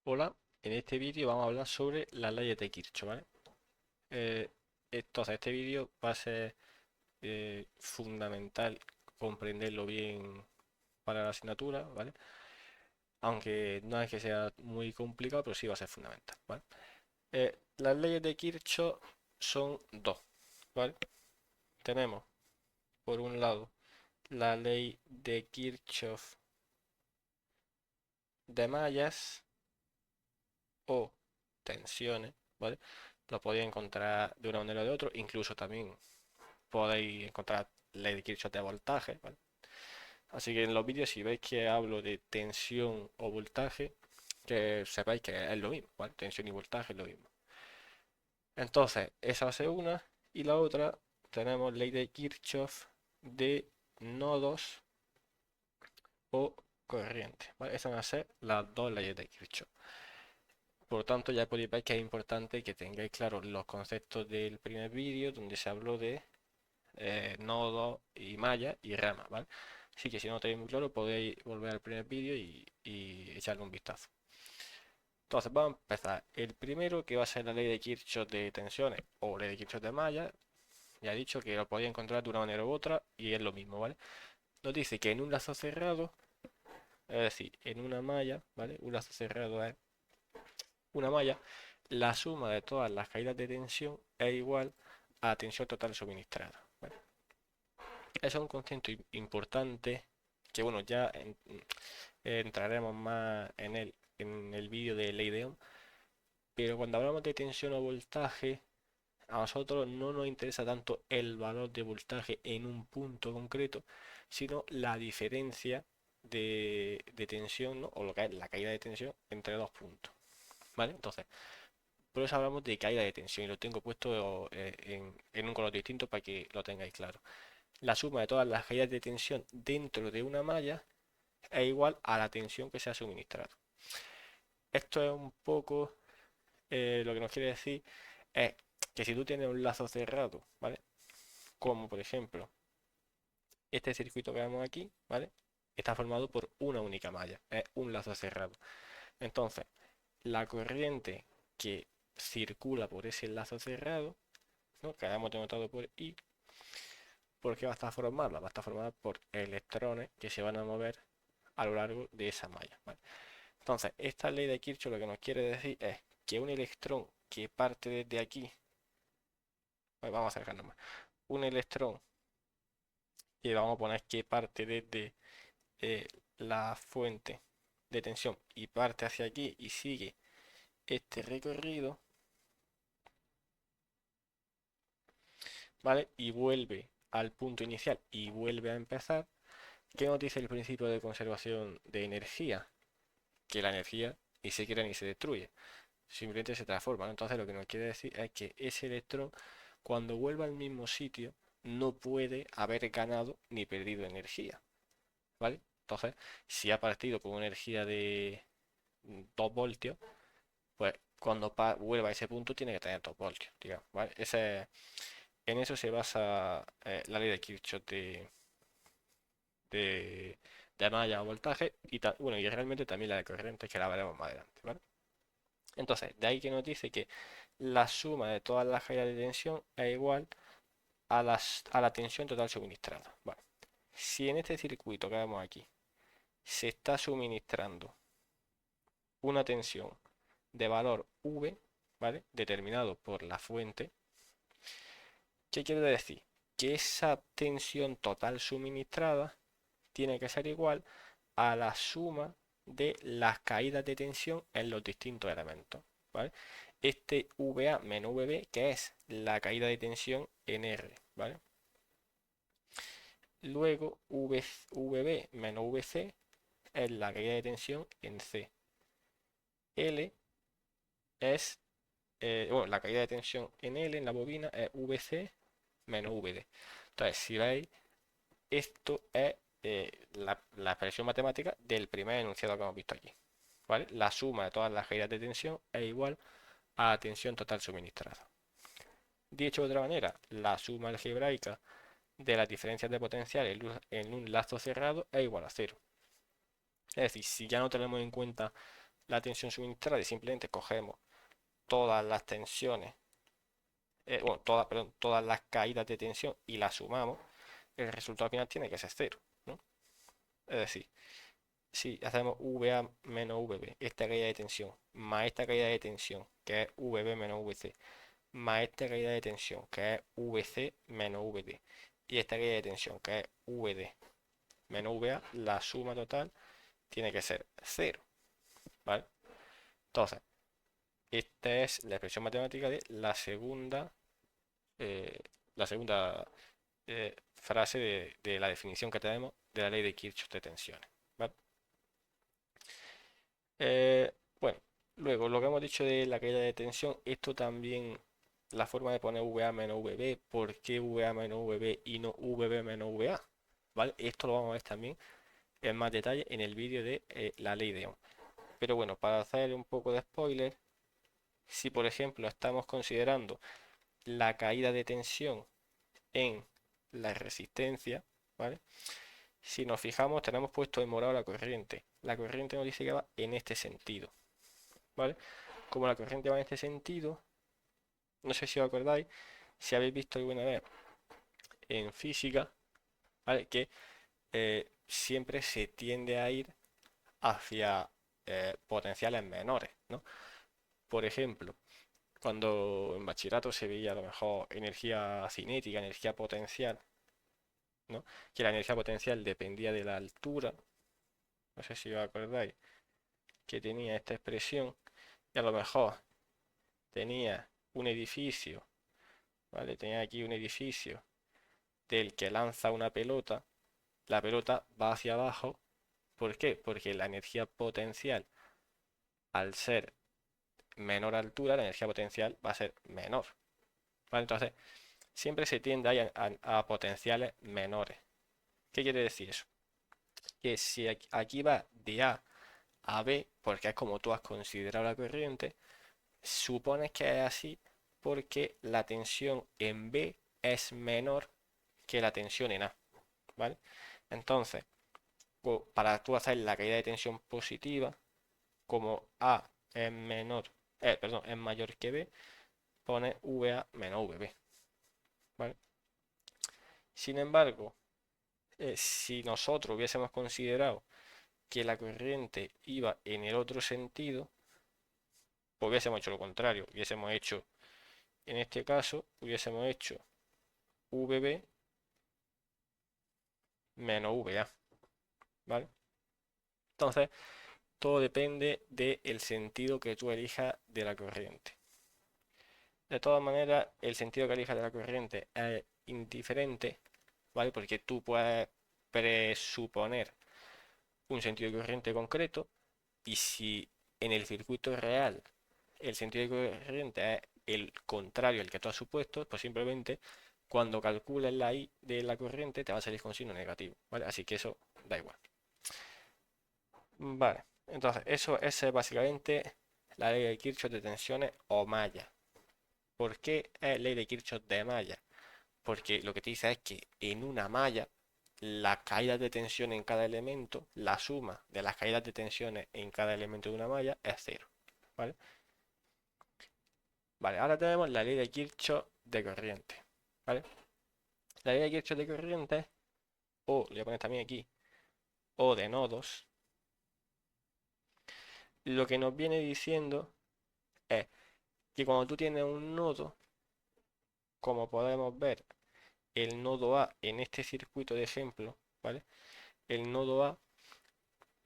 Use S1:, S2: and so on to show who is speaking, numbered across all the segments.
S1: Hola, en este vídeo vamos a hablar sobre las leyes de Kirchhoff, ¿vale? Eh, entonces, este vídeo va a ser fundamental comprenderlo bien para la asignatura, ¿vale? Aunque no es que sea muy complicado, pero sí va a ser fundamental, ¿vale? Las leyes de Kirchhoff son dos, ¿vale? Tenemos, por un lado, la ley de Kirchhoff de mallas o tensiones, ¿vale? Lo podéis encontrar de una manera o de otra, incluso también podéis encontrar ley de Kirchhoff de voltaje, ¿vale? Así que en los vídeos, si veis que hablo de tensión o voltaje, que sepáis que es lo mismo, ¿vale? Tensión y voltaje es lo mismo. Entonces, esa va a ser una, y la otra tenemos ley de Kirchhoff de nodos o corriente, ¿vale? Esas van a ser las dos leyes de Kirchhoff. Por lo tanto, ya podéis ver que es importante que tengáis claros los conceptos del primer vídeo, donde se habló de nodos y malla y rama, ¿vale? Así que si no lo tenéis muy claro, podéis volver al primer vídeo y echarle un vistazo. Entonces vamos a empezar. El primero, que va a ser la ley de Kirchhoff de tensiones o ley de Kirchhoff de malla, ya he dicho que lo podéis encontrar de una manera u otra y es lo mismo, ¿vale? Nos dice que en un lazo cerrado, es decir, en una malla, ¿vale? Un lazo cerrado es una malla, la suma de todas las caídas de tensión es igual a la tensión total suministrada, ¿vale? Eso es un concepto importante que, bueno, ya entraremos más en el vídeo de ley de Ohm, pero cuando hablamos de tensión o voltaje, a nosotros no nos interesa tanto el valor de voltaje en un punto concreto, sino la diferencia de tensión, ¿no? O lo que es la caída de tensión entre dos puntos, ¿vale? Entonces, por eso hablamos de caída de tensión y lo tengo puesto en un color distinto para que lo tengáis claro. La suma de todas las caídas de tensión dentro de una malla es igual a la tensión que se ha suministrado. Esto es un poco lo que nos quiere decir es que si tú tienes un lazo cerrado, ¿vale? Como por ejemplo este circuito que vemos aquí, ¿vale? Está formado por una única malla, es un lazo cerrado. Entonces, la corriente que circula por ese lazo cerrado, ¿no? Que habíamos denotado por I, ¿por qué va a estar formada? Va a estar formada por electrones que se van a mover a lo largo de esa malla, ¿vale? Entonces, esta ley de Kirchhoff lo que nos quiere decir es que un electrón que parte desde aquí, pues vamos a acercarnos más, un electrón que vamos a poner que parte desde eh, la fuente de tensión y parte hacia aquí y sigue este recorrido, ¿vale? Y vuelve al punto inicial y vuelve a empezar. ¿Qué nos dice el principio de conservación de energía? Que la energía ni se crea ni se destruye, simplemente se transforma, ¿no? Entonces lo que nos quiere decir es que ese electrón, cuando vuelva al mismo sitio, no puede haber ganado ni perdido energía, ¿vale? Entonces, si ha partido con una energía de 2 voltios, pues cuando vuelva a ese punto tiene que tener 2 voltios, digamos, ¿vale? En eso se basa la ley de Kirchhoff de, de malla o voltaje y, bueno, y realmente también la de corriente que la veremos más adelante, ¿vale? Entonces, de ahí que nos dice que la suma de todas las caídas de tensión es igual a la tensión total suministrada. Bueno, si en este circuito que vemos aquí se está suministrando una tensión de valor V, ¿vale? Determinado por la fuente, ¿qué quiere decir? Que esa tensión total suministrada tiene que ser igual a la suma de las caídas de tensión en los distintos elementos, ¿vale? Este VA menos VB, que es la caída de tensión en R, ¿vale? Luego VB menos VC es la caída de tensión en C. L es, bueno, la caída de tensión en L, en la bobina, es VC menos VD. Entonces, si veis, esto es la expresión matemática del primer enunciado que hemos visto aquí, ¿vale? La suma de todas las caídas de tensión es igual a la tensión total suministrada. Dicho de otra manera, la suma algebraica de las diferencias de potencial en un lazo cerrado es igual a cero. Es decir, si ya no tenemos en cuenta la tensión suministrada y simplemente cogemos todas las tensiones, bueno, perdón, todas las caídas de tensión y las sumamos, el resultado final tiene que ser cero, ¿no? Es decir, si hacemos VA menos VB, esta caída de tensión, más esta caída de tensión, que es VB menos VC, más esta caída de tensión, que es VC menos VD, y esta caída de tensión, que es VD menos VA, la suma total tiene que ser cero, ¿vale? Entonces, esta es la expresión matemática de eh, la segunda frase de la definición que tenemos de la ley de Kirchhoff de tensiones, ¿vale? Bueno, luego lo que hemos dicho de la caída de tensión, esto también, la forma de poner VA menos VB, ¿por qué VA menos VB y no VB menos VA? ¿Vale? Esto lo vamos a ver también en más detalle en el vídeo de la ley de Ohm. Pero bueno, para hacer un poco de spoiler, si por ejemplo estamos considerando la caída de tensión en la resistencia, ¿vale? Si nos fijamos, tenemos puesto en morado la corriente. La corriente nos dice que va en este sentido, ¿vale? Como la corriente va en este sentido, no sé si os acordáis, si habéis visto alguna vez en física, ¿vale? Que siempre se tiende a ir hacia potenciales menores, ¿no? Por ejemplo, cuando en bachillerato se veía a lo mejor energía cinética, energía potencial, ¿no? Que la energía potencial dependía de la altura, no sé si os acordáis, que tenía esta expresión, y a lo mejor tenía un edificio, ¿vale? Tenía aquí un edificio del que lanza una pelota, la pelota va hacia abajo. ¿Por qué? Porque la energía potencial, al ser menor altura, la energía potencial va a ser menor, ¿vale? Entonces, siempre se tiende a potenciales menores. ¿Qué quiere decir eso? Que si aquí va de A a B, porque es como tú has considerado la corriente, supones que es así porque la tensión en B es menor que la tensión en A, ¿vale? Entonces, para tú hacer la caída de tensión positiva, como A es menor, perdón, es mayor que B, pone VA menos VB, ¿vale? Sin embargo, si nosotros hubiésemos considerado que la corriente iba en el otro sentido, pues hubiésemos hecho lo contrario, hubiésemos hecho, en este caso, hubiésemos hecho VB menos VA, ¿vale? Entonces, todo depende del sentido que tú elijas de la corriente. De todas maneras, el sentido que elijas de la corriente es indiferente, ¿vale? Porque tú puedes presuponer un sentido de corriente concreto y si en el circuito real el sentido de corriente es el contrario al que tú has supuesto, pues simplemente cuando calcules la I de la corriente te va a salir con signo negativo, ¿vale? Así que eso da igual. Vale, entonces esa es básicamente la ley de Kirchhoff de tensiones o malla. ¿Por qué es ley de Kirchhoff de malla? Porque lo que te dice es que en una malla la caída de tensión en cada elemento, la suma de las caídas de tensiones en cada elemento de una malla es cero, ¿vale? Vale, ahora tenemos la ley de Kirchhoff de corriente, ¿vale? La ley de Kirchhoff de corriente, o le voy a poner también aquí, o de nodos, lo que nos viene diciendo es que cuando tú tienes un nodo, como podemos ver, el nodo A en este circuito de ejemplo, ¿vale? El nodo A,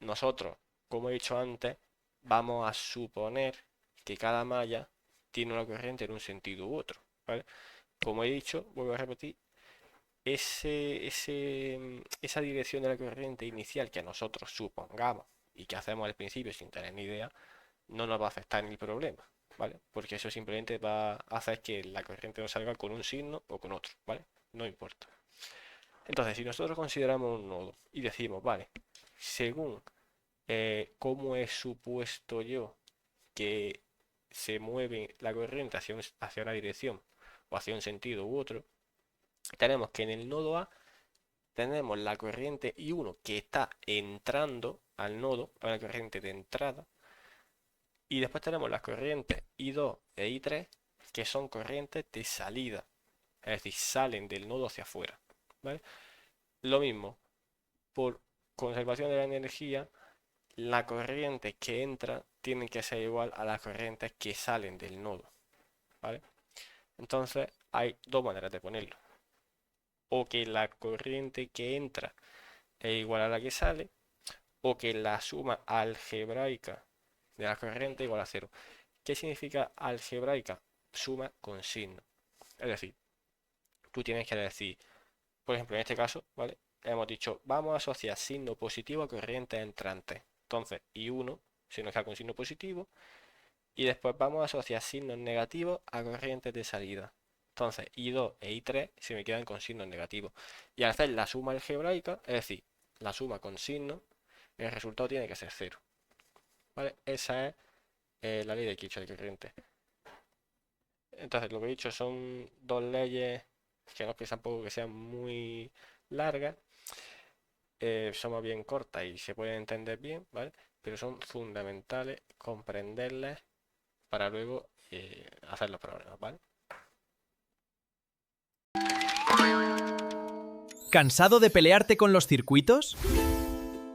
S1: nosotros, como he dicho antes, vamos a suponer que cada malla tiene una corriente en un sentido u otro, ¿vale? Como he dicho, vuelvo a repetir, esa dirección de la corriente inicial que nosotros supongamos y que hacemos al principio sin tener ni idea, no nos va a afectar en el problema, ¿vale? Porque eso simplemente va a hacer que la corriente nos salga con un signo o con otro, ¿vale? No importa. Entonces, si nosotros consideramos un nodo y decimos, vale, según cómo he supuesto yo que se mueve la corriente hacia una dirección o hacia un sentido u otro, tenemos que en el nodo A tenemos la corriente I1 que está entrando al nodo, a una corriente de entrada, Y después tenemos las corrientes I2 e I3, que son corrientes de salida. Es decir, salen del nodo hacia afuera. ¿Vale? Lo mismo, por conservación de la energía, la corriente que entra tiene que ser igual a las corrientes que salen del nodo. ¿Vale? Entonces, hay dos maneras de ponerlo. O que la corriente que entra es igual a la que sale, o que la suma algebraica de la corriente es igual a cero. ¿Qué significa algebraica? Suma con signo. Es decir, tú tienes que decir, por ejemplo, en este caso, ¿vale? Hemos dicho, vamos a asociar signo positivo a corriente entrante. Entonces, I1 se nos queda con signo positivo. Y después vamos a asociar signos negativos a corrientes de salida. Entonces, I2 e I3 se me quedan con signos negativos. Y al hacer la suma algebraica, es decir, la suma con signos, el resultado tiene que ser cero. ¿Vale? Esa es la ley de Kirchhoff de corriente. Entonces, lo que he dicho son dos leyes que no es que tampoco que sean muy largas, son más bien cortas y se pueden entender bien, ¿vale? Pero son fundamentales comprenderlas para luego hacer los problemas, ¿vale?
S2: ¿Cansado de pelearte con los circuitos?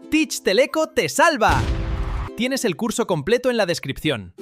S2: Teach Teleco te salva. Tienes el curso completo en la descripción.